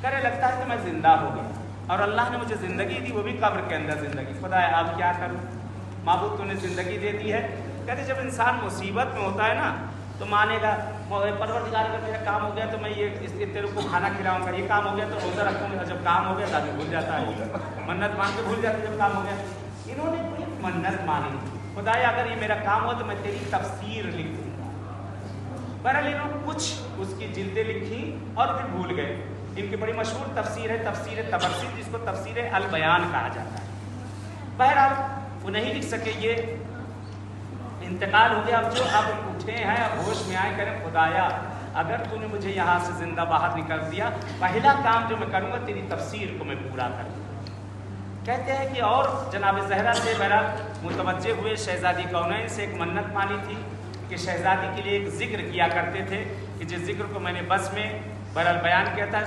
کرے لگتا ہے کہ میں زندہ ہو گیا اور اللہ نے مجھے زندگی دی، وہ بھی قبر کے اندر زندگی. خدا ہے اب کیا کروں، معبود تو نے زندگی دے دی ہے. کہتے جب انسان مصیبت میں ہوتا ہے نا تو مانے گا پروردگار اگر میرا کام ہو گیا تو میں یہ تیرے کو کھانا کھلاؤں گا، یہ کام ہو گیا تو روزہ رکھوں گا. جب کام ہو گیا تو آدمی بھول جاتا ہے، منت مان کے بھول جاتے جب کام ہو گیا. انہوں نے کوئی منت مانی، خدایا اگر یہ میرا کام ہوا تو میں تیری تفسیر لکھ دوں گا. بہرحال انہوں نے کچھ اس کی جلدیں لکھی اور پھر بھول گئے. ان کی بڑی مشہور تفسیر ہے تفسیر تبرسی، جس کو تفسیر البیان کہا جاتا ہے. بہرحال وہ نہیں لکھ سکے، یہ انتقال ہو گیا. اب اٹھے ہیں، اب ہوش میں آئے، کریں خدایا اگر تو نے مجھے یہاں سے زندہ باہر نکل دیا، پہلا کام جو میں کروں گا تیری تفسیر کو میں پورا کر دوں. کہتے ہیں کہ اور جناب زہرا سے بہرحال متوجہ ہوئے، شہزادی کونین سے ایک منت مانی تھی کہ شہزادی کے لیے ایک ذکر کیا کرتے تھے کہ جس ذکر کو میں نے بس میں بہرحال بیان کیا تھا.